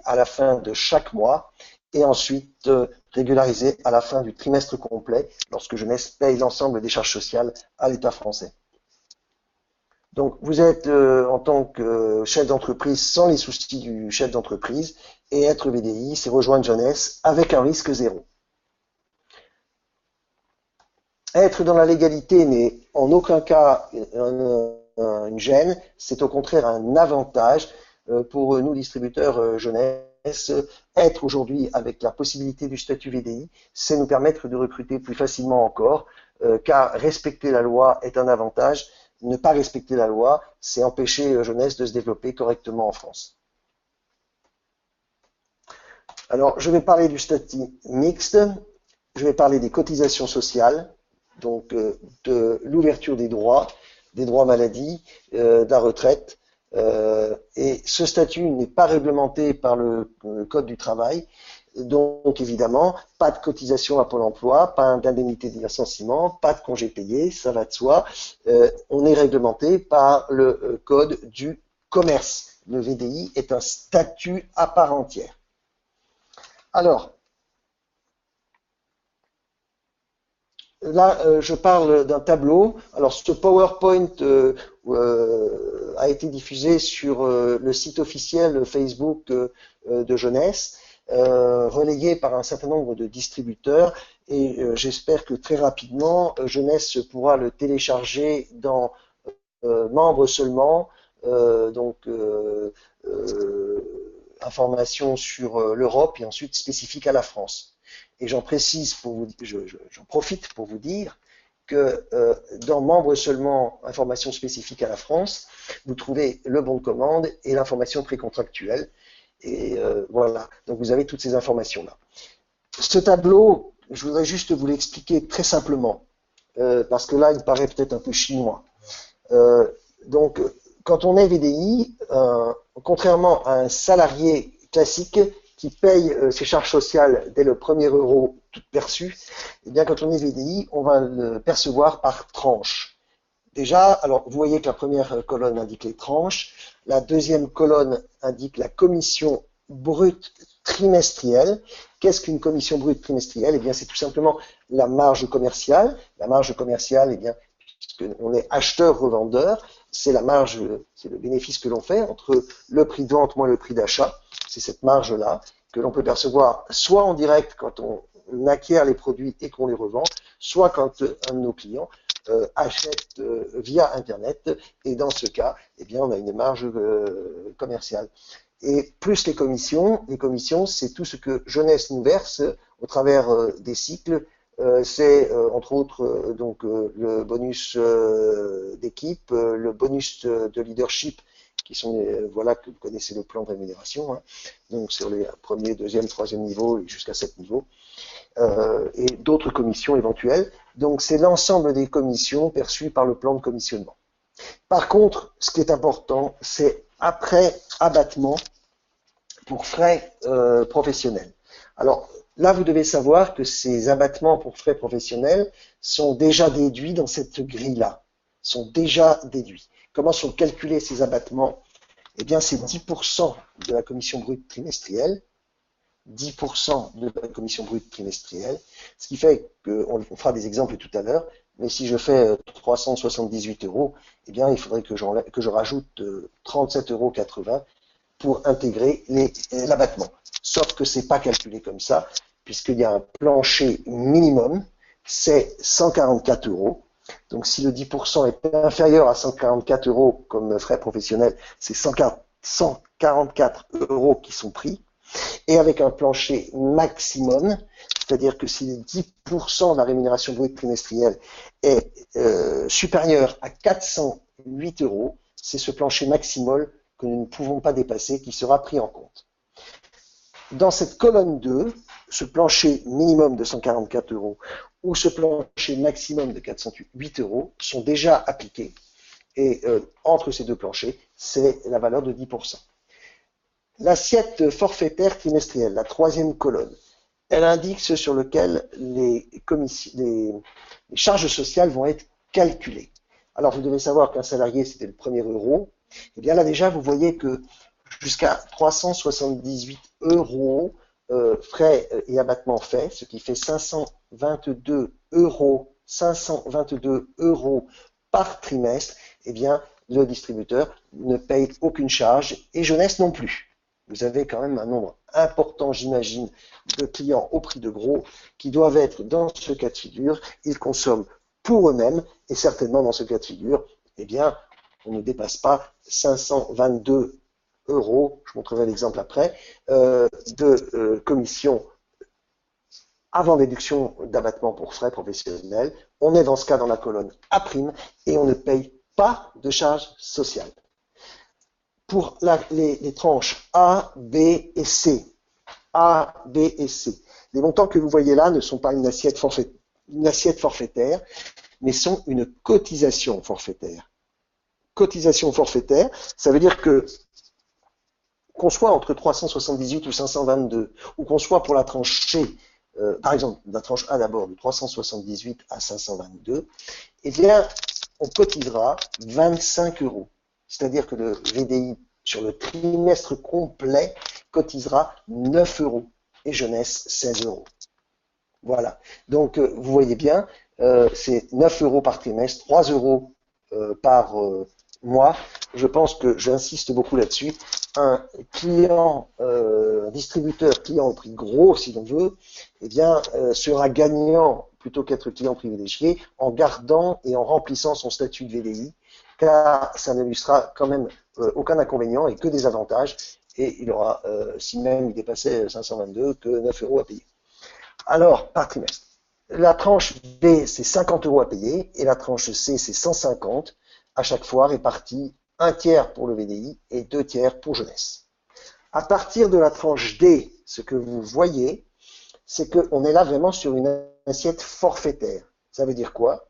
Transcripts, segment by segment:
à la fin de chaque mois et ensuite régularisé à la fin du trimestre complet lorsque Jeunesse paye l'ensemble des charges sociales à l'État français. Donc, vous êtes en tant que chef d'entreprise sans les soucis du chef d'entreprise et être VDI, c'est rejoindre Jeunesse avec un risque zéro. Être dans la légalité n'est en aucun cas une gêne, c'est au contraire un avantage pour nous distributeurs Jeunesse. Être aujourd'hui avec la possibilité du statut VDI, c'est nous permettre de recruter plus facilement encore, car respecter la loi est un avantage. Ne pas respecter la loi, c'est empêcher Jeunesse de se développer correctement en France. Alors, je vais parler du statut mixte, je vais parler des cotisations sociales, donc de l'ouverture des droits maladie, de la retraite. Et ce statut n'est pas réglementé par le Code du travail. Donc évidemment, pas de cotisation à Pôle emploi, pas d'indemnité de licenciement, pas de congés payés, ça va de soi. On est réglementé par le Code du commerce. Le VDI est un statut à part entière. Alors, là, je parle d'un tableau. Alors, ce PowerPoint a été diffusé sur le site officiel Facebook de Jeunesse, relayé par un certain nombre de distributeurs, et j'espère que très rapidement, Jeunesse pourra le télécharger dans membres seulement, informations sur l'Europe et ensuite spécifiques à la France. Et j'en précise pour vous, j'en profite pour vous dire que dans membres seulement, informations spécifiques à la France, vous trouvez le bon de commande et l'information précontractuelle. Et voilà, donc vous avez toutes ces informations-là. Ce tableau, je voudrais juste vous l'expliquer très simplement, parce que là, il paraît peut-être un peu chinois. Donc, quand on est VDI, contrairement à un salarié classique qui paye ses charges sociales dès le premier euro tout perçu, eh bien, quand on est VDI, on va le percevoir par tranche. Déjà, alors vous voyez que la première colonne indique les tranches, la deuxième colonne indique la commission brute trimestrielle. Qu'est-ce qu'une commission brute trimestrielle? Eh bien, c'est tout simplement la marge commerciale. La marge commerciale, eh bien, puisqu'on est acheteur-revendeur, c'est la marge, c'est le bénéfice que l'on fait entre le prix de vente moins le prix d'achat. C'est cette marge-là que l'on peut percevoir soit en direct quand on acquiert les produits et qu'on les revend, soit quand un de nos clients achète via Internet, et dans ce cas, eh bien, on a une marge commerciale. Et plus les commissions, c'est tout ce que Jeunesse nous verse au travers des cycles. C'est entre autres le bonus d'équipe, le bonus de leadership, qui sont voilà, que vous connaissez le plan de rémunération, hein, donc sur les premier, deuxième, troisième niveau et jusqu'à 7 niveaux. Et d'autres commissions éventuelles. Donc, c'est l'ensemble des commissions perçues par le plan de commissionnement. Par contre, ce qui est important, c'est après abattement pour frais professionnels. Alors, là, vous devez savoir que ces abattements pour frais professionnels sont déjà déduits dans cette grille-là. Sont déjà déduits. Comment sont calculés ces abattements? Eh bien, c'est 10% de la commission brute trimestrielle, 10% de la commission brute trimestrielle, ce qui fait qu'on fera des exemples tout à l'heure, mais si je fais 378 €, eh bien, il faudrait que je rajoute 37,80 € pour intégrer l'abattement. Sauf que c'est pas calculé comme ça, puisqu'il y a un plancher minimum, c'est 144 €. Donc, si le 10% est inférieur à 144 € comme frais professionnels, c'est 144 € qui sont pris. Et avec un plancher maximum, c'est-à-dire que si 10% de la rémunération brute trimestrielle est supérieur à 408 €, c'est ce plancher maximum que nous ne pouvons pas dépasser qui sera pris en compte. Dans cette colonne 2, ce plancher minimum de 144 € ou ce plancher maximum de 408 € sont déjà appliqués. Et entre ces deux planchers, c'est la valeur de 10%. L'assiette forfaitaire trimestrielle, la troisième colonne, elle indique ce sur lequel les charges sociales vont être calculées. Alors, vous devez savoir qu'un salarié, c'était le premier euro. Et bien là, déjà, vous voyez que jusqu'à 378 euros frais et abattements faits, ce qui fait 522 euros par trimestre. Eh bien, le distributeur ne paye aucune charge et Jeunesse non plus. Vous avez quand même un nombre important, j'imagine, de clients au prix de gros qui doivent être dans ce cas de figure. Ils consomment pour eux-mêmes et certainement dans ce cas de figure, eh bien, on ne dépasse pas 522 euros, je montrerai l'exemple après, de commission avant déduction d'abattement pour frais professionnels. On est dans ce cas dans la colonne A' et on ne paye pas de charges sociales. Pour les tranches A, B et C, les montants que vous voyez là ne sont pas une assiette forfaitaire, mais sont une cotisation forfaitaire. Cotisation forfaitaire, ça veut dire que qu'on soit entre 378 ou 522, ou qu'on soit pour la tranche C, par exemple, la tranche A d'abord, de 378 à 522, eh bien, on cotisera 25 euros. C'est-à-dire que le VDI, sur le trimestre complet, cotisera 9 euros et Jeunesse 16 euros. Voilà. Donc, vous voyez bien, c'est 9 euros par trimestre, 3 euros par mois. Je pense que j'insiste beaucoup là-dessus. Un client, un distributeur client au prix gros, si l'on veut, eh bien, sera gagnant plutôt qu'être client privilégié en gardant et en remplissant son statut de VDI, car ça ne lui sera quand même aucun inconvénient et que des avantages. Et il aura, si même il dépassait 522, que 9 euros à payer. Alors, par trimestre. La tranche B, c'est 50 euros à payer et la tranche C, c'est 150 à chaque fois répartis, un tiers pour le VDI et 2 tiers pour Jeunesse. À partir de la tranche D, ce que vous voyez, c'est qu'on est là vraiment sur une assiette forfaitaire. Ça veut dire quoi?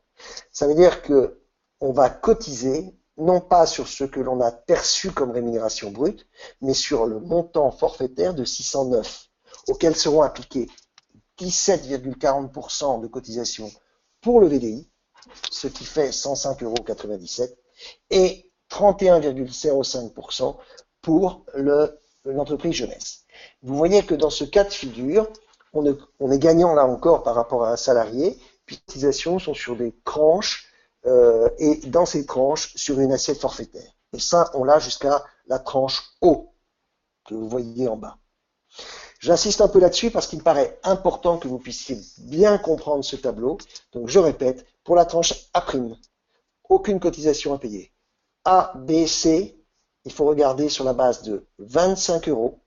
Ça veut dire que on va cotiser non pas sur ce que l'on a perçu comme rémunération brute, mais sur le montant forfaitaire de 609, auquel seront appliqués 17,40% de cotisation pour le VDI, ce qui fait 105,97 € et 31,05% pour l'entreprise Jeunesse. Vous voyez que dans ce cas de figure, on est gagnant là encore par rapport à un salarié, puis les cotisations sont sur des tranches et dans ces tranches sur une assiette forfaitaire. Et ça, on l'a jusqu'à la tranche O que vous voyez en bas. J'insiste un peu là-dessus parce qu'il me paraît important que vous puissiez bien comprendre ce tableau. Donc je répète, pour la tranche A', aucune cotisation à payer. A, B, C, il faut regarder sur la base de 25 euros,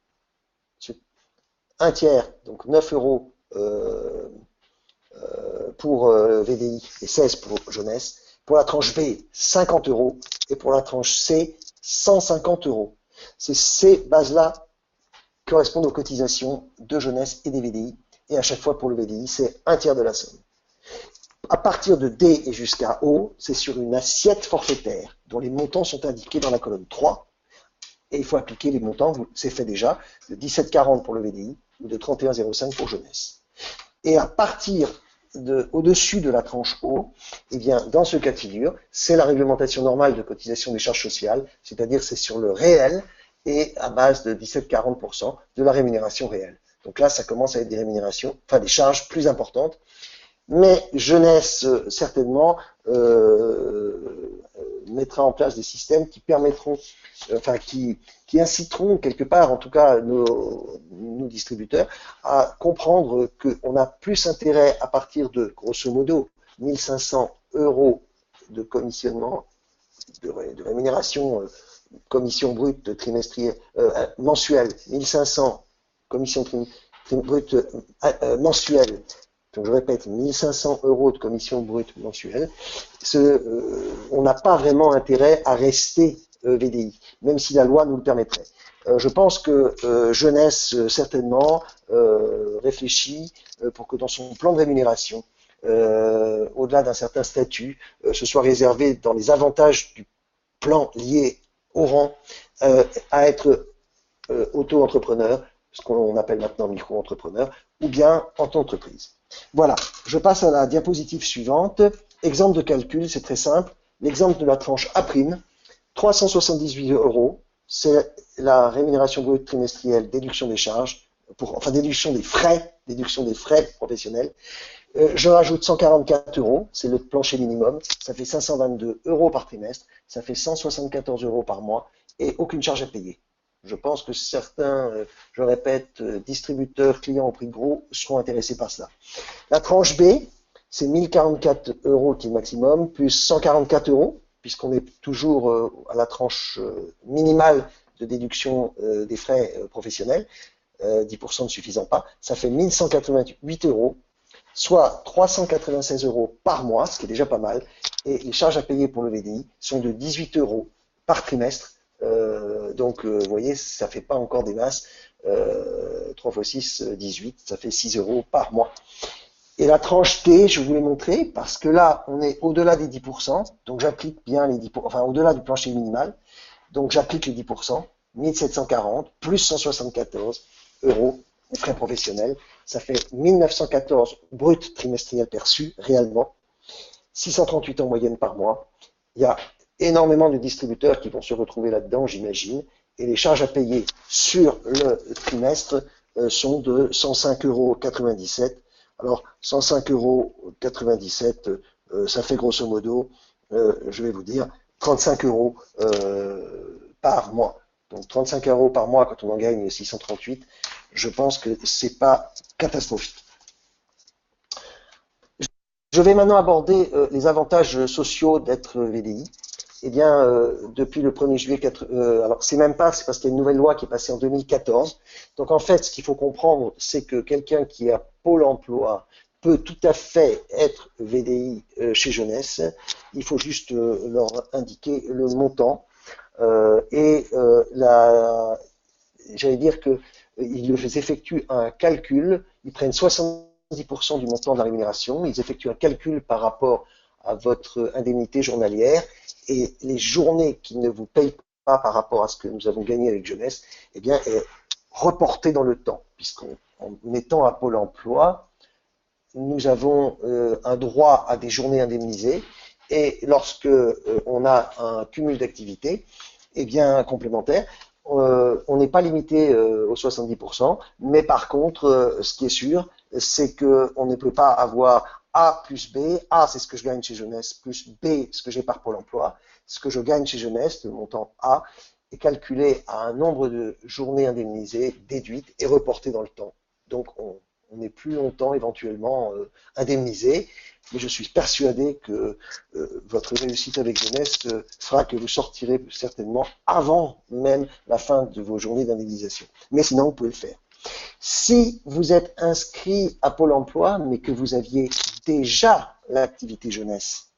un tiers, donc 9 euros pour VDI et 16 pour Jeunesse. Pour la tranche B, 50 euros. Et pour la tranche C, 150 euros. C'est ces bases-là qui correspondent aux cotisations de Jeunesse et des VDI. Et à chaque fois pour le VDI, c'est un tiers de la somme. À partir de D et jusqu'à O, c'est sur une assiette forfaitaire dont les montants sont indiqués dans la colonne 3. Et il faut appliquer les montants, c'est fait déjà, de 17,40 pour le VDI ou de 31,05 pour Jeunesse. Et à partir au-dessus de la tranche O, eh bien, dans ce cas de figure, c'est la réglementation normale de cotisation des charges sociales, c'est-à-dire c'est sur le réel et à base de 17,40% de la rémunération réelle. Donc là, ça commence à être des rémunérations, enfin des charges plus importantes. Mais Jeunesse, certainement, mettra en place des systèmes qui permettront, enfin qui inciteront quelque part, en tout cas nos distributeurs, à comprendre qu'on a plus intérêt à partir de, grosso modo, 1500 € de commissionnement, de rémunération, commission brute trimestrielle, mensuelle, 1500 commission brute mensuelle. Donc je répète, 1500 € de commission brute mensuelle. On n'a pas vraiment intérêt à rester VDI, même si la loi nous le permettrait. Je pense que Jeunesse, certainement, réfléchit pour que dans son plan de rémunération, au-delà d'un certain statut, ce soit réservé dans les avantages du plan lié au rang à être auto-entrepreneur, ce qu'on appelle maintenant micro-entrepreneur, ou bien en entreprise. Voilà, je passe à la diapositive suivante. Exemple de calcul, c'est très simple. L'exemple de la tranche A', 378 €, c'est la rémunération brute trimestrielle, déduction des charges, enfin déduction des frais professionnels. Je rajoute 144 euros, c'est le plancher minimum, ça fait 522 euros par trimestre, ça fait 174 euros par mois et aucune charge à payer. Je pense que certains, je répète, distributeurs, clients au prix de gros seront intéressés par cela. La tranche B, c'est 1044 euros qui est le maximum, plus 144 euros, puisqu'on est toujours à la tranche minimale de déduction des frais professionnels, 10% ne suffisant pas, ça fait 1188 euros, soit 396 euros par mois, ce qui est déjà pas mal, et les charges à payer pour le VDI sont de 18 euros par trimestre, donc vous voyez, ça fait pas encore des masses, 3 x 6, 18, ça fait 6 euros par mois. Et la tranche T, je vous l'ai montré, parce que là, on est au-delà des 10%, donc j'applique bien les 10%, enfin au-delà du plancher minimal, donc j'applique les 10%, 1740, plus 174 euros de frais professionnels, ça fait 1914 brut trimestriel perçu, réellement, 638 en moyenne par mois. Il y a énormément de distributeurs qui vont se retrouver là-dedans, j'imagine, et les charges à payer sur le trimestre sont de 105,97 euros. Alors, 105,97 euros, ça fait grosso modo, je vais vous dire, 35 euros par mois. Donc 35 euros par mois quand on en gagne 638, je pense que c'est pas catastrophique. Je vais maintenant aborder les avantages sociaux d'être VDI. Eh bien, depuis le 1er juillet, alors c'est même pas, c'est parce qu'il y a une nouvelle loi qui est passée en 2014. Donc en fait, ce qu'il faut comprendre, c'est que quelqu'un qui est à Pôle emploi peut tout à fait être VDI chez Jeunesse. Il faut juste leur indiquer le montant. J'allais dire qu'ils effectuent un calcul, ils prennent 70% du montant de la rémunération, ils effectuent un calcul par rapport à votre indemnité journalière, et les journées qui ne vous payent pas par rapport à ce que nous avons gagné avec Jeunesse, eh bien, est reportée dans le temps, puisqu'en étant à Pôle emploi, nous avons un droit à des journées indemnisées, et lorsque on a un cumul d'activités, eh bien, complémentaire, on n'est pas limité aux 70%, mais par contre, ce qui est sûr, c'est qu'on ne peut pas avoir A plus B. A, c'est ce que je gagne chez Jeunesse, plus B, ce que j'ai par Pôle emploi. Ce que je gagne chez Jeunesse, le montant A, est calculé à un nombre de journées indemnisées, déduites et reportées dans le temps. Donc, on est plus longtemps éventuellement indemnisé. Mais je suis persuadé que votre réussite avec Jeunesse fera que vous sortirez certainement avant même la fin de vos journées d'indemnisation. Mais sinon, vous pouvez le faire. Si vous êtes inscrit à Pôle emploi, mais que vous aviez déjà l'activité Jeunesse,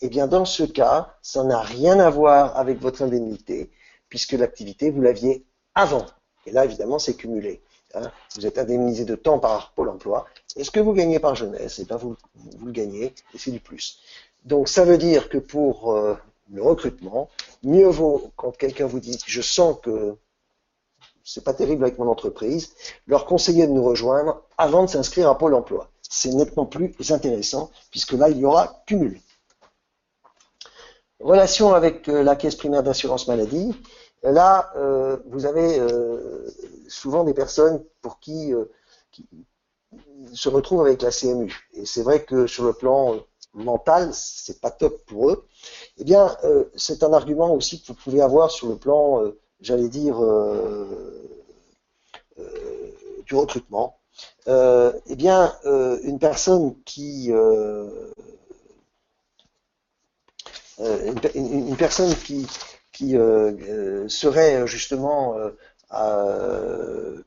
eh bien dans ce cas, ça n'a rien à voir avec votre indemnité, puisque l'activité, vous l'aviez avant. Et là, évidemment, c'est cumulé. Hein, vous êtes indemnisé de temps par Pôle emploi, et ce que vous gagnez par Jeunesse, eh bien vous le gagnez, et c'est du plus. Donc ça veut dire que pour le recrutement, mieux vaut quand quelqu'un vous dit « je sens que c'est pas terrible avec mon entreprise », leur conseiller de nous rejoindre avant de s'inscrire à Pôle emploi. C'est nettement plus intéressant, puisque là, il y aura cumul. Relation avec la caisse primaire d'assurance maladie. Là, vous avez souvent des personnes pour qui se retrouvent avec la CMU. Et c'est vrai que sur le plan mental, c'est pas top pour eux. Eh bien, c'est un argument aussi que vous pouvez avoir sur le plan, j'allais dire, du recrutement. Eh bien, une personne qui serait justement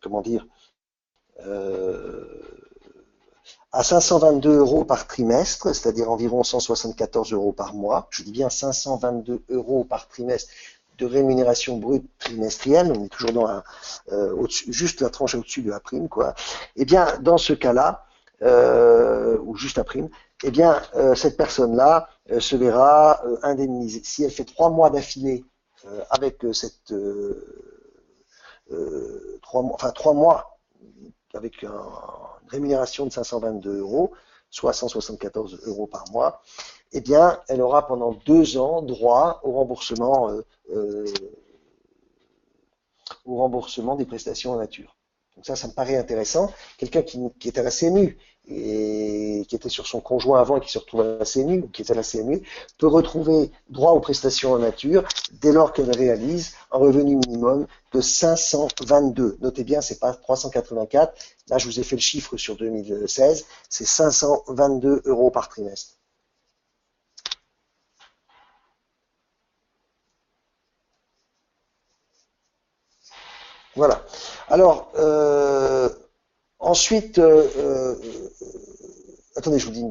comment dire à 522 euros par trimestre, c'est-à-dire environ 174 euros par mois. Je dis bien 522 euros par trimestre de rémunération brute trimestrielle. On est toujours dans juste la tranche au-dessus de la prime, quoi. Eh bien, dans ce cas-là, ou juste la prime, eh bien, cette personne-là se verra indemnisée. Si elle fait 3 mois d'affilée avec cette 3 mois avec une rémunération de 522 euros, soit 174 euros par mois, eh bien, elle aura pendant 2 ans droit au remboursement au remboursement des prestations en nature. Donc ça me paraît intéressant. Quelqu'un qui est à la CMU et qui était sur son conjoint avant et qui se retrouve à la CMU, ou qui est à la CMU, peut retrouver droit aux prestations en nature dès lors qu'elle réalise un revenu minimum de 522. Notez bien, c'est pas 384. Là, je vous ai fait le chiffre sur 2016. C'est 522 € par trimestre. Voilà. Alors, ensuite, attendez, je vous dis une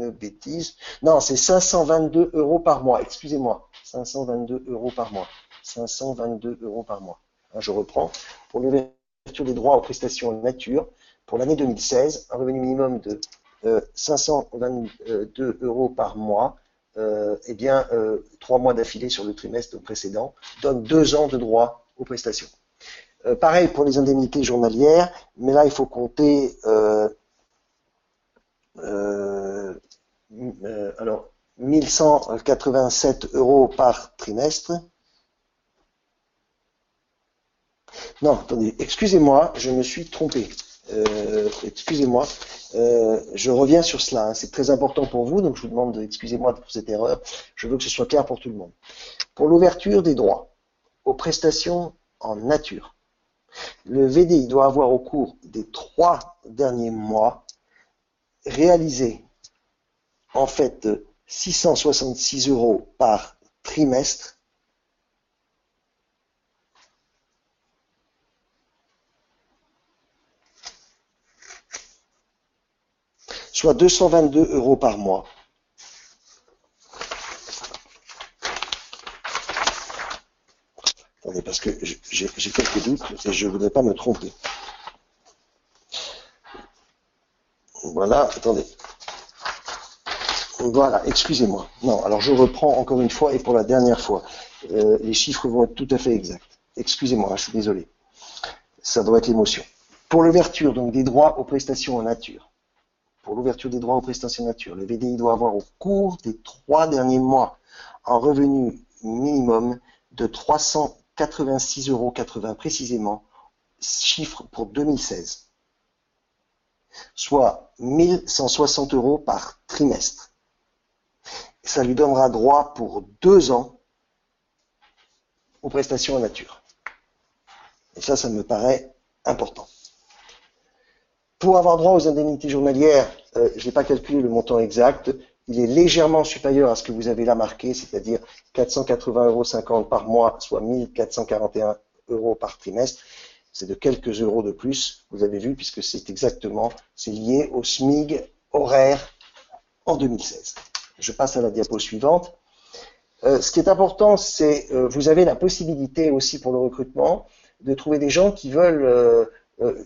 bêtise. Non, c'est 522 € par mois. Excusez-moi. 522 € par mois. 522 € par mois. Je reprends. Pour l'ouverture des droits aux prestations en nature, pour l'année 2016, un revenu minimum de 522 € par mois, 3 mois d'affilée sur le trimestre précédent, donne 2 ans de droit aux prestations. Pareil pour les indemnités journalières, mais là il faut compter 1187 € par trimestre. Non, attendez, excusez-moi, je me suis trompé. Excusez-moi, je reviens sur cela, hein. C'est très important pour vous, donc je vous demande excusez-moi pour cette erreur. Je veux que ce soit clair pour tout le monde. Pour l'ouverture des droits aux prestations en nature, le VDI doit avoir au cours des 3 derniers mois réalisé en fait 666 € par trimestre, soit 222 € par mois. Attendez, parce que j'ai quelques doutes et je ne voudrais pas me tromper. Voilà, attendez. Voilà, excusez-moi. Non, alors je reprends encore une fois et pour la dernière fois. Les chiffres vont être tout à fait exacts. Excusez-moi, je suis désolé. Ça doit être l'émotion. Pour l'ouverture donc des droits aux prestations en nature, le VDI doit avoir au cours des 3 derniers mois un revenu minimum de 386,80 € précisément, chiffre pour 2016, soit 1160 € par trimestre. Ça lui donnera droit pour 2 ans aux prestations en nature. Et ça me paraît important. Pour avoir droit aux indemnités journalières, je n'ai pas calculé le montant exact, il est légèrement supérieur à ce que vous avez là marqué, c'est-à-dire 480,50 € par mois, soit 1441 € par trimestre. C'est de quelques euros de plus, vous avez vu, puisque c'est lié au SMIG horaire en 2016. Je passe à la diapo suivante. Ce qui est important, c'est vous avez la possibilité aussi pour le recrutement de trouver des gens qui veulent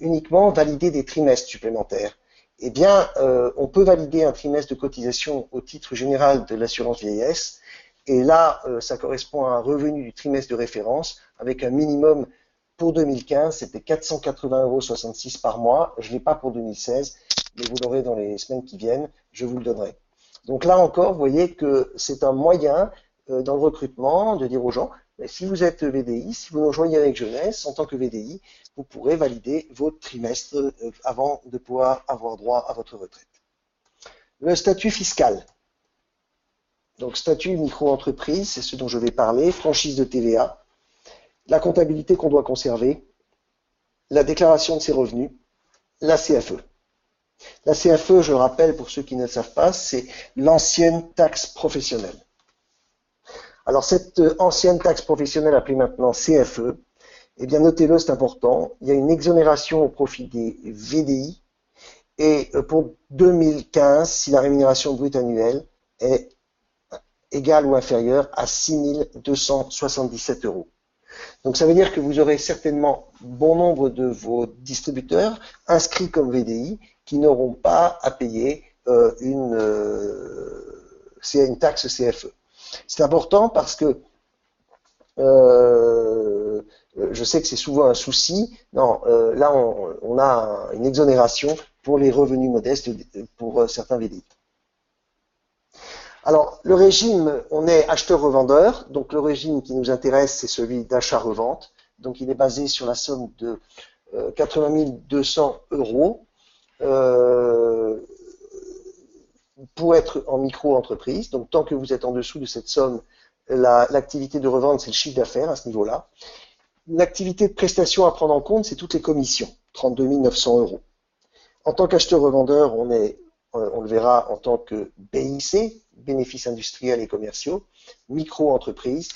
uniquement valider des trimestres supplémentaires. Eh bien, on peut valider un trimestre de cotisation au titre général de l'assurance vieillesse, et là, ça correspond à un revenu du trimestre de référence, avec un minimum pour 2015, c'était 480,66 € par mois. Je ne l'ai pas pour 2016, mais vous l'aurez dans les semaines qui viennent, je vous le donnerai. Donc là encore, vous voyez que c'est un moyen dans le recrutement de dire aux gens, si vous êtes VDI, si vous nous rejoignez avec Jeunesse, en tant que VDI, vous pourrez valider votre trimestre avant de pouvoir avoir droit à votre retraite. Le statut fiscal. Donc statut micro-entreprise, c'est ce dont je vais parler, franchise de TVA, la comptabilité qu'on doit conserver, la déclaration de ses revenus, la CFE. La CFE, je rappelle pour ceux qui ne le savent pas, c'est l'ancienne taxe professionnelle. Alors cette ancienne taxe professionnelle appelée maintenant CFE, eh bien notez-le, c'est important, il y a une exonération au profit des VDI et pour 2015, si la rémunération brute annuelle est égale ou inférieure à 6 277 €. Donc ça veut dire que vous aurez certainement bon nombre de vos distributeurs inscrits comme VDI qui n'auront pas à payer une taxe CFE. C'est important parce que je sais que c'est souvent un souci. Non, là on a une exonération pour les revenus modestes pour certains VDI. Alors, le régime, on est acheteur-revendeur, donc le régime qui nous intéresse, c'est celui d'achat-revente. Donc, il est basé sur la somme de 80 200 euros pour être en micro-entreprise. Donc, tant que vous êtes en dessous de cette somme, l'activité de revente, c'est le chiffre d'affaires à ce niveau-là. L'activité de prestation à prendre en compte, c'est toutes les commissions, 32 900 euros. En tant qu'acheteur-revendeur, on le verra en tant que BIC, bénéfices industriels et commerciaux, micro-entreprise.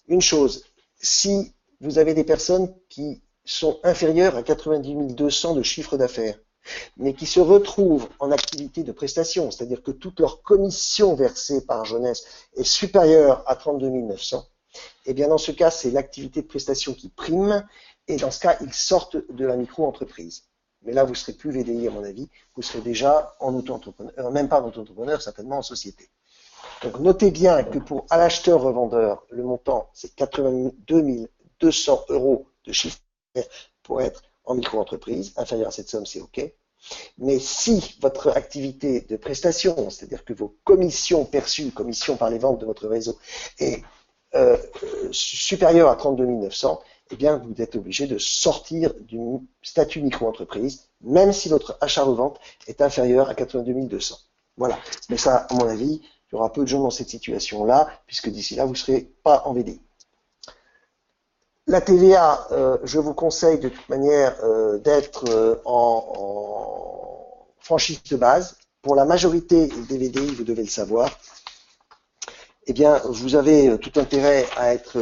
Une chose, si vous avez des personnes qui sont inférieures à 90 200 de chiffre d'affaires, mais qui se retrouvent en activité de prestation, c'est-à-dire que toute leur commission versée par Jeunesse est supérieure à 32 900, et bien dans ce cas, c'est l'activité de prestation qui prime, et dans ce cas, ils sortent de la micro-entreprise. Mais là, vous ne serez plus VDI à mon avis, vous serez déjà en auto-entrepreneur, même pas en auto-entrepreneur, certainement en société. Donc notez bien que pour à l'acheteur-revendeur, le montant, c'est 82 200 euros de chiffre d'affaires pour être en micro-entreprise. Inférieur à cette somme, c'est OK. Mais si votre activité de prestation, c'est-à-dire que vos commissions perçues, commissions par les ventes de votre réseau, est supérieure à 32 900, eh bien, vous êtes obligé de sortir du statut micro-entreprise, même si votre achat-revente est inférieur à 82 200. Voilà. Mais ça, à mon avis, il y aura peu de gens dans cette situation-là, puisque d'ici là, vous ne serez pas en VDI. La TVA, je vous conseille de toute manière d'être en franchise de base. Pour la majorité des VDI, vous devez le savoir. Eh bien, vous avez tout intérêt à être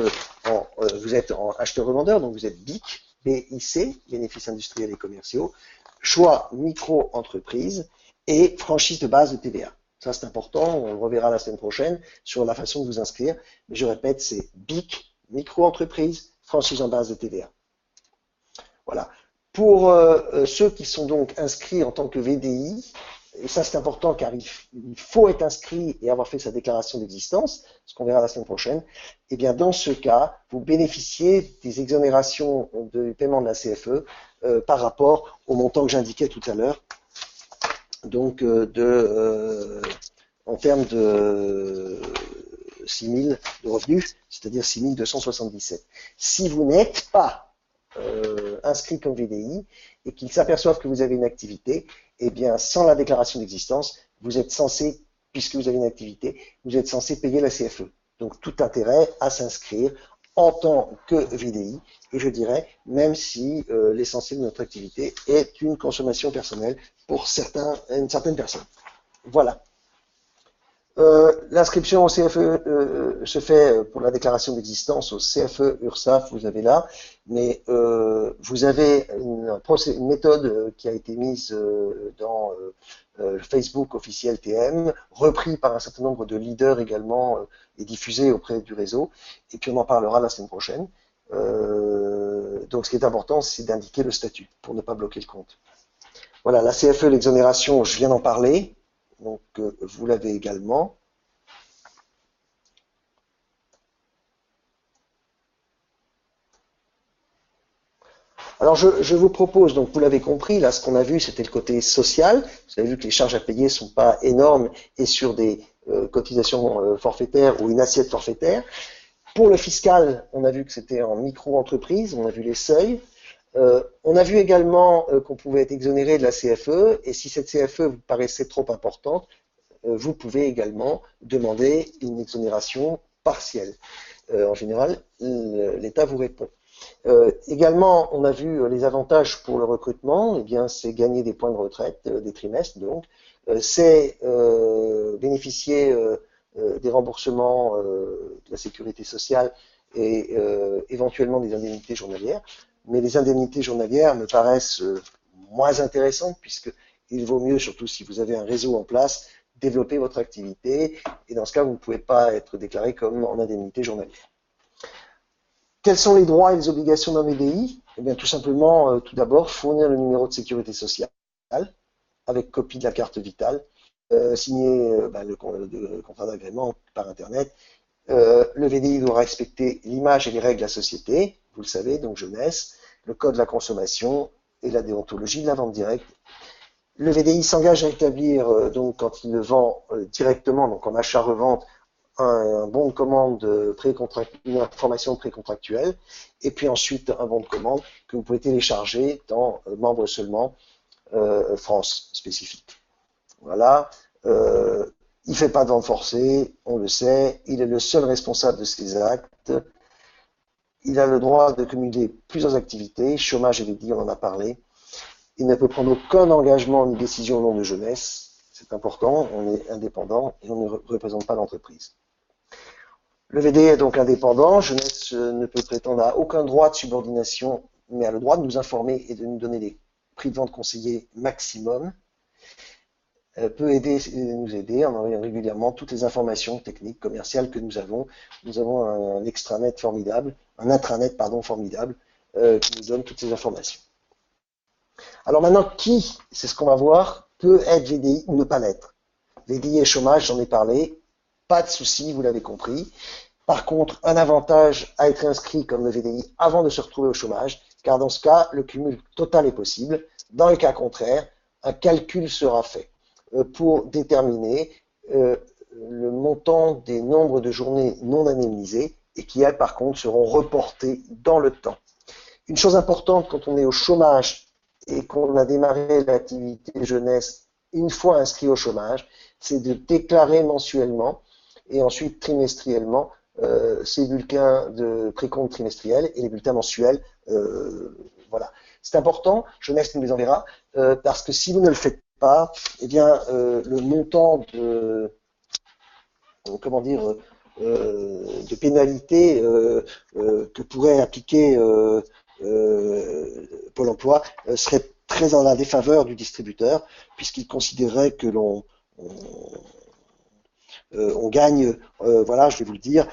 vous êtes en acheteur-revendeur, donc vous êtes BIC, BIC, bénéfices industriels et commerciaux, choix micro-entreprise et franchise de base de TVA. Ça, c'est important, on le reverra la semaine prochaine sur la façon de vous inscrire. Mais je répète, c'est BIC, micro-entreprise, franchise en base de TVA. Voilà. Pour ceux qui sont donc inscrits en tant que VDI, et ça c'est important car il faut être inscrit et avoir fait sa déclaration d'existence, ce qu'on verra la semaine prochaine, et bien dans ce cas, vous bénéficiez des exonérations de paiement de la CFE par rapport au montant que j'indiquais tout à l'heure, donc en termes de 6 000 de revenus, c'est-à-dire 6 277. Si vous n'êtes pas inscrit comme VDI et qu'ils s'aperçoivent que vous avez une activité, eh bien, sans la déclaration d'existence, vous êtes censé, puisque vous avez une activité, vous êtes censé payer la CFE. Donc, tout intérêt à s'inscrire en tant que VDI, et je dirais, même si l'essentiel de notre activité est une consommation personnelle pour une certaine personne. Voilà. L'inscription au CFE se fait pour la déclaration d'existence au CFE URSSAF, vous avez là, mais vous avez une méthode qui a été mise dans Facebook officiel TM, repris par un certain nombre de leaders également et diffusé auprès du réseau, et puis on en parlera la semaine prochaine. Donc ce qui est important, c'est d'indiquer le statut pour ne pas bloquer le compte. Voilà, la CFE, l'exonération, je viens d'en parler. Donc, vous l'avez également. Alors, je vous propose, donc vous l'avez compris, là, ce qu'on a vu, c'était le côté social. Vous avez vu que les charges à payer ne sont pas énormes et sur des cotisations forfaitaires ou une assiette forfaitaire. Pour le fiscal, on a vu que c'était en micro-entreprise, on a vu les seuils. On a vu également qu'on pouvait être exonéré de la CFE, et si cette CFE vous paraissait trop importante, vous pouvez également demander une exonération partielle. En général, l'État vous répond. Également, on a vu les avantages pour le recrutement, eh bien, c'est gagner des points de retraite, des trimestres, donc, c'est bénéficier des remboursements de la sécurité sociale et éventuellement des indemnités journalières. Mais les indemnités journalières me paraissent moins intéressantes puisqu'il vaut mieux, surtout si vous avez un réseau en place, développer votre activité et dans ce cas, vous ne pouvez pas être déclaré comme en indemnité journalière. Quels sont les droits et les obligations d'un VDI? Eh bien, tout simplement, tout d'abord, fournir le numéro de sécurité sociale avec copie de la carte vitale, signer le contrat d'agrément par Internet. Le VDI doit respecter l'image et les règles de la société, vous le savez, donc jeunesse, le code de la consommation et la déontologie de la vente directe. Le VDI s'engage à établir, donc quand il le vend directement, donc en achat-revente, un bon de commande une information précontractuelle, et puis ensuite un bon de commande que vous pouvez télécharger dans Membres seulement France spécifique. Voilà. Il ne fait pas de vente forcée, on le sait. Il est le seul responsable de ses actes. Il a le droit de cumuler plusieurs activités. Chômage et VDI, on en a parlé. Il ne peut prendre aucun engagement ni décision au nom de Jeunesse. C'est important. On est indépendant et on ne représente pas l'entreprise. Le VDI est donc indépendant. Jeunesse ne peut prétendre à aucun droit de subordination, mais a le droit de nous informer et de nous donner les prix de vente conseillés maximum. Peut nous aider en envoyant régulièrement toutes les informations techniques, commerciales que nous avons. Nous avons un intranet formidable, qui nous donne toutes ces informations. Alors maintenant, qui, c'est ce qu'on va voir, peut être VDI ou ne pas l'être? VDI et chômage, j'en ai parlé, pas de souci, vous l'avez compris. Par contre, un avantage à être inscrit comme le VDI avant de se retrouver au chômage, car dans ce cas, le cumul total est possible. Dans le cas contraire, un calcul sera fait pour déterminer le montant des nombres de journées non indemnisées et qui, elles, par contre, seront reportées dans le temps. Une chose importante quand on est au chômage et qu'on a démarré l'activité jeunesse une fois inscrit au chômage, c'est de déclarer mensuellement et ensuite trimestriellement ces bulletins de précompte trimestriel et les bulletins mensuels. Voilà. C'est important, jeunesse nous les enverra, parce que si vous ne le faites pas, eh bien, le montant de, de pénalité que pourrait appliquer Pôle emploi serait très en la défaveur du distributeur, puisqu'il considérerait que on gagne, voilà, je vais vous le dire,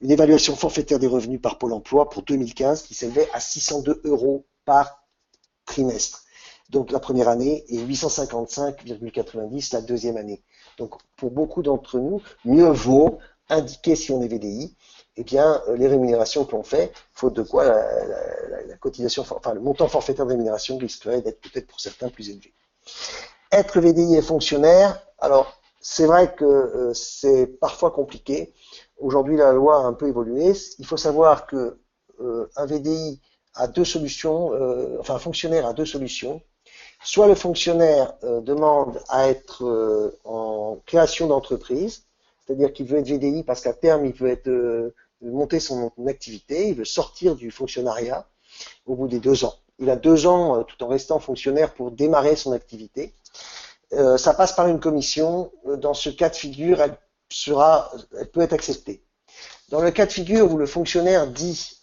une évaluation forfaitaire des revenus par Pôle emploi pour 2015 qui s'élevait à 602 € par trimestre. Donc la première année et 855,90 la deuxième année. Donc pour beaucoup d'entre nous, mieux vaut indiquer si on est VDI, eh bien les rémunérations que l'on fait, faute de quoi la cotisation, enfin le montant forfaitaire de rémunération risquerait d'être peut-être pour certains plus élevé. Être VDI et fonctionnaire, alors c'est vrai que c'est parfois compliqué. Aujourd'hui, la loi a un peu évolué. Il faut savoir que un VDI a deux solutions, enfin un fonctionnaire a deux solutions. Soit le fonctionnaire demande à être en création d'entreprise, c'est-à-dire qu'il veut être VDI parce qu'à terme, il veut monter son activité, il veut sortir du fonctionnariat au bout des 2 ans. Il a 2 ans tout en restant fonctionnaire pour démarrer son activité. Ça passe par une commission. Dans ce cas de figure, elle peut être acceptée. Dans le cas de figure où le fonctionnaire dit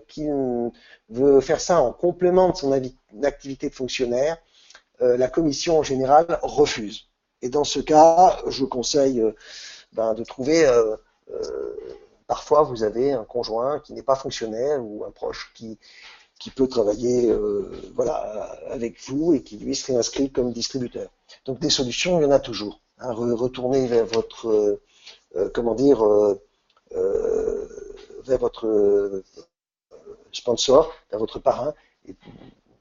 qu'il veut faire ça en complément de son activité de fonctionnaire, la commission en général refuse. Et dans ce cas, je conseille de trouver, parfois vous avez un conjoint qui n'est pas fonctionnaire ou un proche qui peut travailler voilà, avec vous et qui lui serait inscrit comme distributeur. Donc des solutions, il y en a toujours. Hein, retournez vers votre, vers votre sponsor, vers votre parrain, et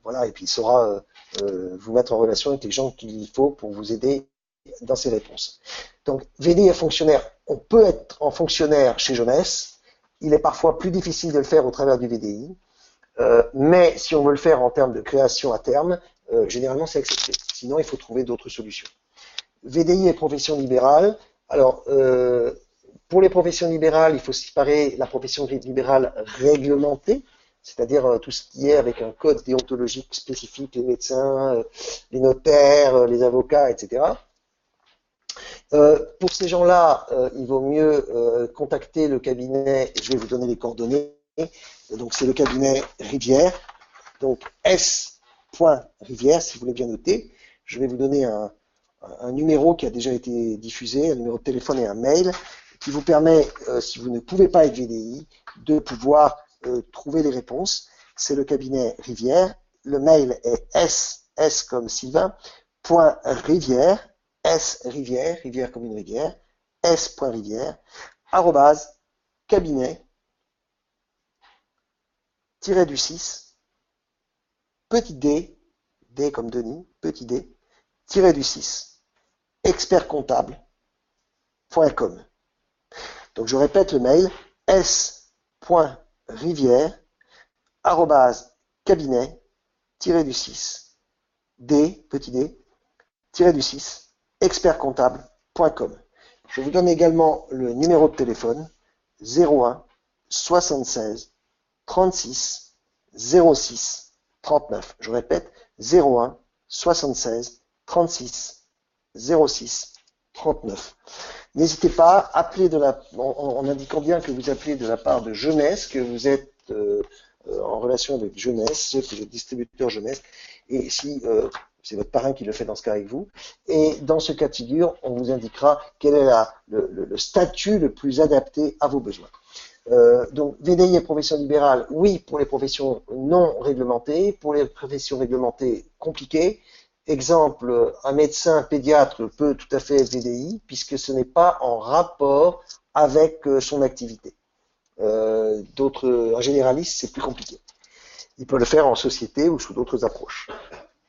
voilà, et puis il saura vous mettre en relation avec les gens qu'il faut pour vous aider dans ces réponses. Donc VDI et fonctionnaire, on peut être en fonctionnaire chez Jeunesse, il est parfois plus difficile de le faire au travers du VDI, mais si on veut le faire en termes de création à terme, généralement c'est accepté. Sinon, il faut trouver d'autres solutions. VDI et profession libérale. Alors, pour les professions libérales, il faut séparer la profession libérale réglementée, c'est-à-dire tout ce qui est avec un code déontologique spécifique, les médecins, les notaires, les avocats, etc. Pour ces gens-là, il vaut mieux contacter le cabinet, je vais vous donner les coordonnées. Donc c'est le cabinet Rivière, donc S.Rivière, si vous voulez bien noter. Je vais vous donner un numéro qui a déjà été diffusé, un numéro de téléphone et un mail, qui vous permet, si vous ne pouvez pas être VDI, de pouvoir trouver les réponses. C'est le cabinet Rivière. Le mail est S comme Sylvain, .rivière, Rivière, rivière comme une rivière, S.rivière, cabinet, -du 6, petit d, D comme Denis, petit d, tiré du 6, expertcomptable.com. Donc je répète le mail, s.rivière@cabinet-du-6, d, petit d, tiré du 6, expertcomptable.com. Je vous donne également le numéro de téléphone 01 76 36 06 39. Je répète 01 76 36 06 39. N'hésitez pas à appeler en indiquant bien que vous appelez de la part de Jeunesse, que vous êtes en relation avec Jeunesse, que vous êtes distributeur Jeunesse, et si c'est votre parrain qui le fait dans ce cas avec vous. Et dans ce cas de figure, on vous indiquera quel est le statut le plus adapté à vos besoins. Donc, VDI et profession libérale, oui, pour les professions non réglementées, pour les professions réglementées, compliquées. Exemple, un médecin pédiatre peut tout à fait être VDI, puisque ce n'est pas en rapport avec son activité. Un généraliste, c'est plus compliqué. Il peut le faire en société ou sous d'autres approches.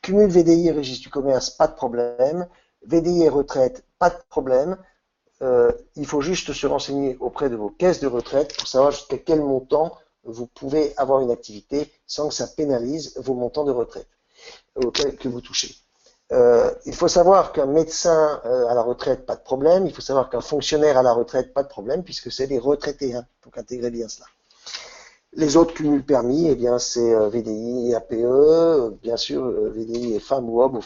Cumul VDI et registre du commerce, pas de problème. VDI et retraite, pas de problème. Il faut juste se renseigner auprès de vos caisses de retraite pour savoir jusqu'à quel montant vous pouvez avoir une activité sans que ça pénalise vos montants de retraite auxquels que vous touchez. Il faut savoir qu'un médecin à la retraite, pas de problème. Il faut savoir qu'un fonctionnaire à la retraite, pas de problème, puisque c'est des retraités. Donc intégrez bien cela. Les autres cumuls permis, eh bien, c'est VDI et APE, bien sûr, VDI et femme ou homme au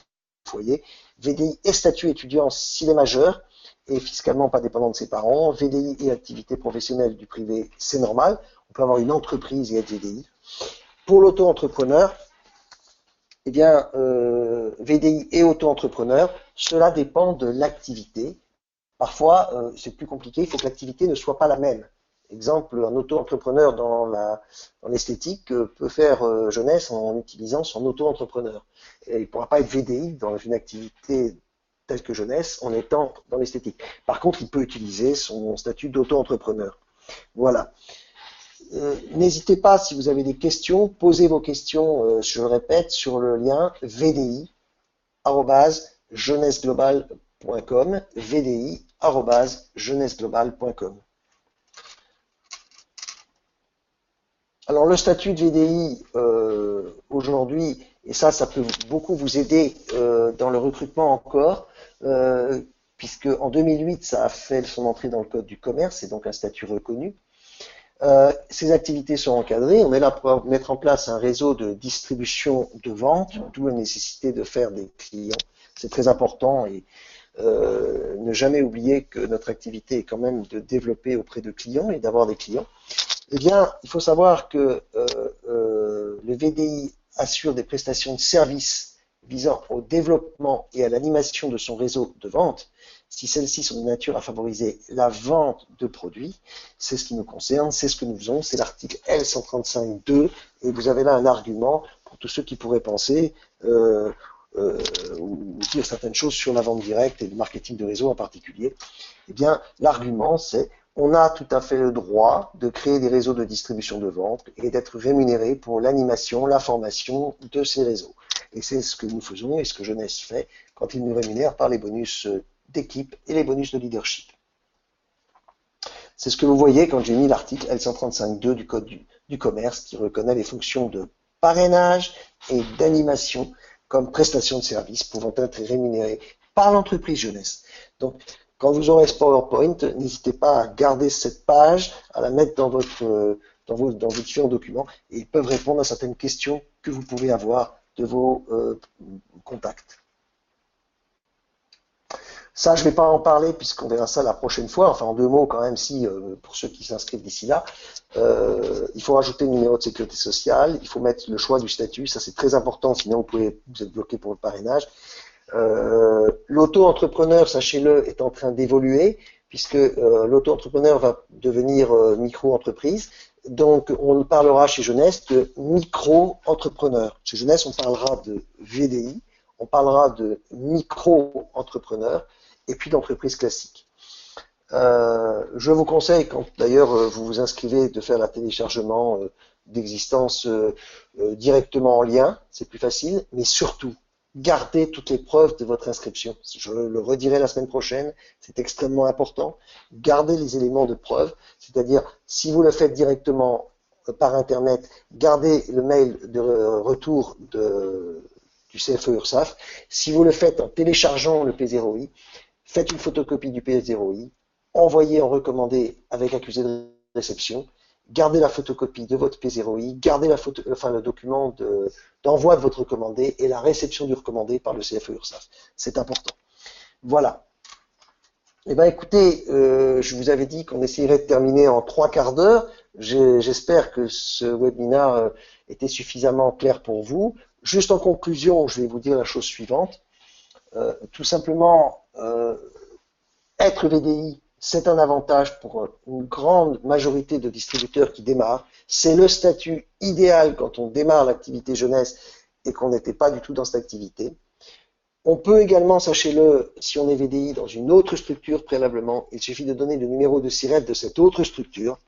foyer, VDI et statut étudiant s'il est majeur et fiscalement pas dépendant de ses parents, VDI et activité professionnelle du privé, c'est normal. On peut avoir une entreprise et être VDI. Pour l'auto-entrepreneur, eh bien, VDI et auto-entrepreneur, cela dépend de l'activité. Parfois, c'est plus compliqué, il faut que l'activité ne soit pas la même. Exemple, un auto-entrepreneur dans l'esthétique peut faire Jeunesse en utilisant son auto-entrepreneur. Et il ne pourra pas être VDI dans une activité telle que Jeunesse en étant dans l'esthétique. Par contre, il peut utiliser son statut d'auto-entrepreneur. Voilà. N'hésitez pas, si vous avez des questions, posez vos questions, je le répète, sur le lien vdi@jeunesseglobal.com, vdi@jeunesseglobal.com. Alors le statut de VDI aujourd'hui, et ça peut beaucoup vous aider dans le recrutement encore, puisque en 2008 ça a fait son entrée dans le code du commerce, et donc un statut reconnu. Ces activités sont encadrées, on est là pour mettre en place un réseau de distribution de vente, d'où la nécessité de faire des clients, c'est très important, et ne jamais oublier que notre activité est quand même de développer auprès de clients et d'avoir des clients. Eh bien, il faut savoir que le VDI assure des prestations de services visant au développement et à l'animation de son réseau de vente, si celles-ci sont de nature à favoriser la vente de produits. C'est ce qui nous concerne, c'est ce que nous faisons, c'est l'article L135.2, et vous avez là un argument pour tous ceux qui pourraient penser ou dire certaines choses sur la vente directe et le marketing de réseau en particulier. Eh bien, l'argument, c'est on a tout à fait le droit de créer des réseaux de distribution de vente et d'être rémunéré pour l'animation, la formation de ces réseaux. Et c'est ce que nous faisons et ce que Jeunesse fait quand il nous rémunère par les bonus d'équipe et les bonus de leadership. C'est ce que vous voyez quand j'ai mis l'article L135.2 du Code du commerce qui reconnaît les fonctions de parrainage et d'animation comme prestation de service pouvant être rémunérées par l'entreprise Jeunesse. Donc, quand vous aurez ce PowerPoint, n'hésitez pas à garder cette page, à la mettre dans vos différents documents, et ils peuvent répondre à certaines questions que vous pouvez avoir de vos contacts. Ça, je ne vais pas en parler puisqu'on verra ça la prochaine fois. Enfin, en deux mots quand même, si pour ceux qui s'inscrivent d'ici là, il faut rajouter le numéro de sécurité sociale, il faut mettre le choix du statut, ça c'est très important, sinon vous êtes bloqué pour le parrainage. L'auto-entrepreneur, sachez-le, est en train d'évoluer puisque l'auto-entrepreneur va devenir micro-entreprise. Donc, on parlera chez Jeunesse de micro-entrepreneur. Chez Jeunesse, on parlera de VDI, on parlera de micro-entrepreneur et puis d'entreprise classique. Je vous conseille, quand d'ailleurs vous vous inscrivez, de faire la téléchargement d'existence directement en lien, c'est plus facile, mais surtout, gardez toutes les preuves de votre inscription. Je le redirai la semaine prochaine, c'est extrêmement important. Gardez les éléments de preuve, c'est-à-dire si vous le faites directement par Internet, gardez le mail de retour du CFE URSSAF. Si vous le faites en téléchargeant le P0I, faites une photocopie du P0I, envoyez en recommandé avec accusé de réception, gardez la photocopie de votre P0I, gardez le document d'envoi de votre recommandé et la réception du recommandé par le CFE URSSAF. C'est important. Voilà. Eh bien, écoutez, je vous avais dit qu'on essayerait de terminer en 3/4 d'heure. J'espère que ce webinaire était suffisamment clair pour vous. Juste en conclusion, je vais vous dire la chose suivante. Tout simplement, être VDI, c'est un avantage pour une grande majorité de distributeurs qui démarrent. C'est le statut idéal quand on démarre l'activité jeunesse et qu'on n'était pas du tout dans cette activité. On peut également, sachez-le, si on est VDI dans une autre structure préalablement, il suffit de donner le numéro de SIRET de cette autre structure.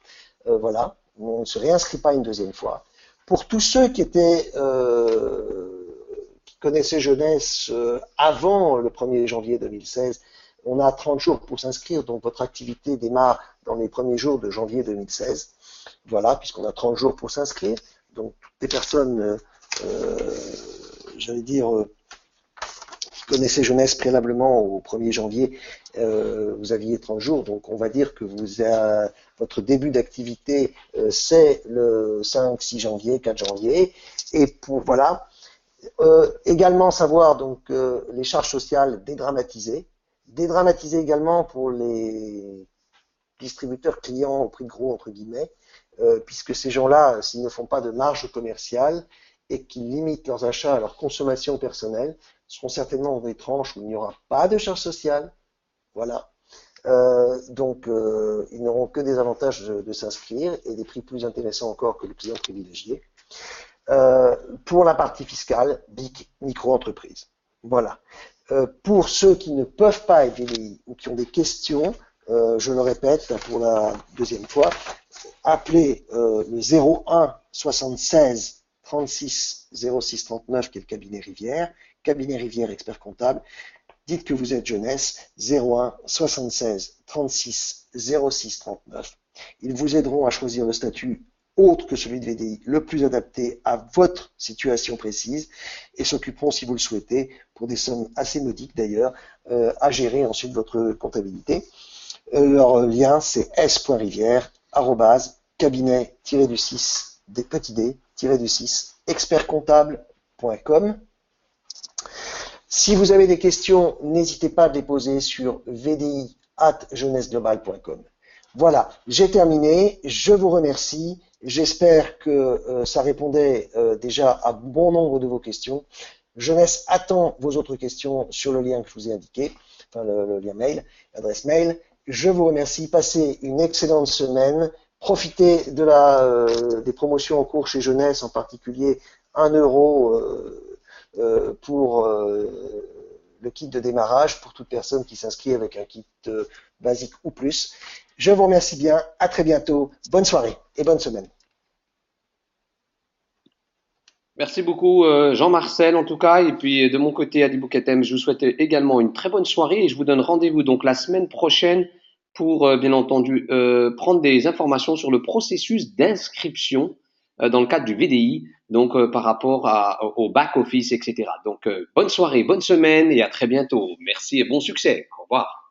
Voilà, on ne se réinscrit pas une deuxième fois. Pour tous ceux qui connaissaient jeunesse avant le 1er janvier 2016, on a 30 jours pour s'inscrire, donc votre activité démarre dans les premiers jours de janvier 2016. Voilà, puisqu'on a 30 jours pour s'inscrire. Donc, toutes les personnes, j'allais dire, qui connaissaient jeunesse préalablement au 1er janvier, vous aviez 30 jours. Donc, on va dire que votre début d'activité, c'est le 5, 6 janvier, 4 janvier. Et voilà. Également savoir donc les charges sociales dédramatisées. Dédramatiser également pour les distributeurs clients au prix de gros, entre guillemets, puisque ces gens-là, s'ils ne font pas de marge commerciale et qu'ils limitent leurs achats à leur consommation personnelle, seront certainement dans des tranches où il n'y aura pas de charges sociales. Voilà. Donc, ils n'auront que des avantages de s'inscrire et des prix plus intéressants encore que le client privilégié. Pour la partie fiscale, BIC, micro-entreprise. Voilà. Pour ceux qui ne peuvent pas être VDI ou qui ont des questions, je le répète pour la deuxième fois, appelez le 01 76 36 06 39 qui est le cabinet Rivière expert comptable. Dites que vous êtes jeunesse, 01 76 36 06 39. Ils vous aideront à choisir le statut autre que celui de VDI, le plus adapté à votre situation précise et s'occuperont, si vous le souhaitez, pour des sommes assez modiques d'ailleurs, à gérer ensuite votre comptabilité. Leur lien, c'est s.rivière, cabinet-du-6, des petits d-du-6, expertcomptable.com. Si vous avez des questions, n'hésitez pas à les poser sur vdi@jeunesseglobal.com. Voilà, j'ai terminé. Je vous remercie. J'espère que ça répondait déjà à bon nombre de vos questions. Jeunesse attend vos autres questions sur le lien que je vous ai indiqué, enfin le lien mail, l'adresse mail. Je vous remercie. Passez une excellente semaine. Profitez des promotions en cours chez Jeunesse, en particulier 1 euro pour le kit de démarrage pour toute personne qui s'inscrit avec un kit basique ou plus. Je vous remercie bien. À très bientôt. Bonne soirée et bonne semaine. Merci beaucoup Jean-Marcel en tout cas, et puis de mon côté Adibou Ketem, je vous souhaite également une très bonne soirée et je vous donne rendez-vous donc la semaine prochaine pour bien entendu prendre des informations sur le processus d'inscription dans le cadre du VDI, donc par rapport au back-office, etc. Donc bonne soirée, bonne semaine et à très bientôt. Merci et bon succès. Au revoir.